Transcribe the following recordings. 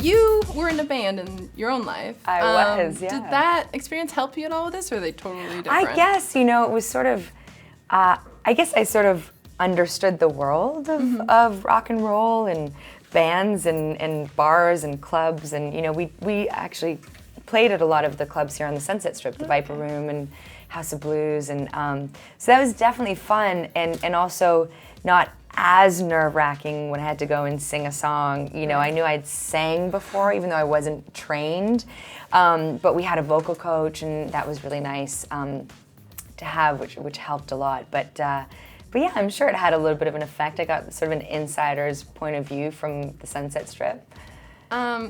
you were in a band in your own life. I was, yeah. Did that experience help you at all with this, or are they totally different? I guess, you know, it was sort of, I guess I sort of understood the world of rock and roll and bands and bars and clubs, and, you know, we actually played at a lot of the clubs here on the Sunset Strip, the Viper Room and House of Blues, and so that was definitely fun, and also not as nerve-wracking when I had to go and sing a song. You know, I knew I'd sang before, even though I wasn't trained, but we had a vocal coach, and that was really nice to have, which helped a lot. But yeah, I'm sure it had a little bit of an effect. I got sort of an insider's point of view from the Sunset Strip.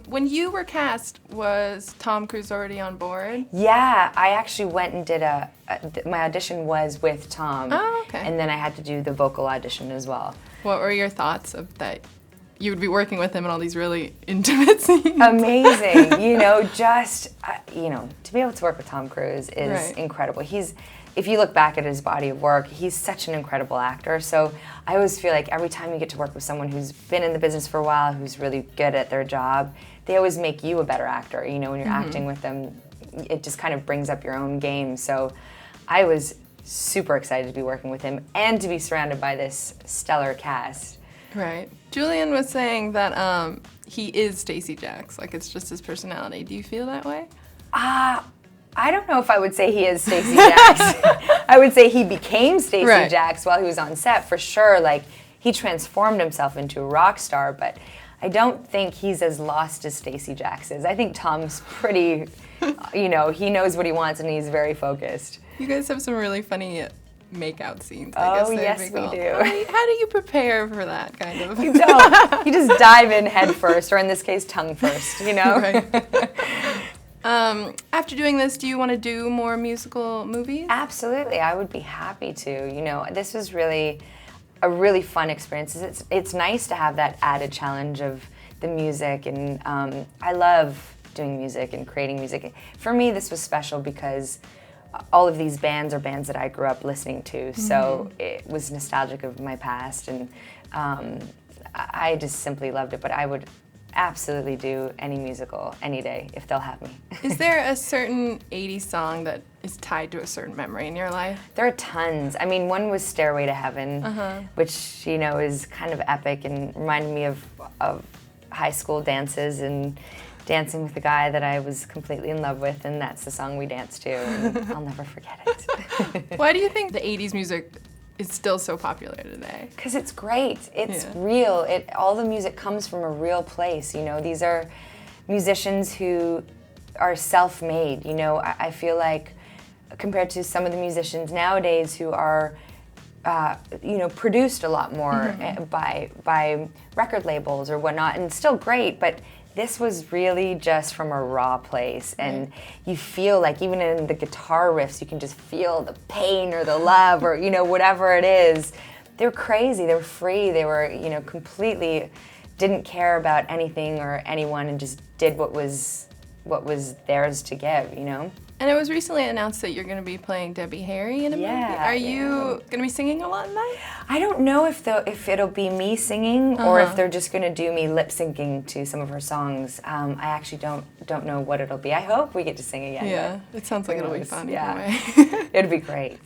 When you were cast, was Tom Cruise already on board? Yeah, I actually went and did my audition was with Tom. Oh, okay. And then I had to do the vocal audition as well. What were your thoughts of that? You would be working with him in all these really intimate scenes. Amazing. You know, just, you know, to be able to work with Tom Cruise is Right. incredible. If you look back at his body of work, he's such an incredible actor. So I always feel like every time you get to work with someone who's been in the business for a while, who's really good at their job, they always make you a better actor. You know, when you're acting with them, it just kind of brings up your own game. So I was super excited to be working with him and to be surrounded by this stellar cast. Right. Julian was saying that he is Stacey Jacks, like it's just his personality. Do you feel that way? I don't know if I would say he is Stacey Jacks. I would say he became Stacey Right. Jacks while he was on set, for sure. Like, he transformed himself into a rock star, but I don't think he's as lost as Stacey Jacks is. I think Tom's pretty, you know, he knows what he wants and he's very focused. You guys have some really funny make-out scenes, I Oh, guess they'd yes, be we called. do. How do you prepare for that, kind of? You don't. You just dive in head first, or in this case, tongue first, you know? Right. After doing this, do you want to do more musical movies? Absolutely, I would be happy to. You know, this was really a really fun experience. It's nice to have that added challenge of the music, and I love doing music and creating music. For me, this was special because all of these bands are bands that I grew up listening to, so it was nostalgic of my past, and I just simply loved it. But I would absolutely do any musical any day if they'll have me. Is there a certain 80s song that is tied to a certain memory in your life? There are tons. I mean, one was Stairway to Heaven, which, you know, is kind of epic and reminded me of high school dances and dancing with the guy that I was completely in love with, and that's the song we danced to, and I'll never forget it. Why do you think the 80s music is still so popular today? Because it's great. It's real. All the music comes from a real place. You know, these are musicians who are self-made. You know, I feel like compared to some of the musicians nowadays who are, you know, produced a lot more by record labels or whatnot, and still great, but this was really just from a raw place, and you feel like even in the guitar riffs, you can just feel the pain or the love or, you know, whatever it is. They were crazy, they were free, they were, you know, completely didn't care about anything or anyone and just did what was theirs to give, you know? And it was recently announced that you're going to be playing Debbie Harry in a movie. Are you going to be singing a lot in that? I don't know if it'll be me singing or if they're just going to do me lip syncing to some of her songs. I actually don't know what it'll be. I hope we get to sing again. Yeah, it sounds like it'll be fun. Yeah, either way. it'd be great.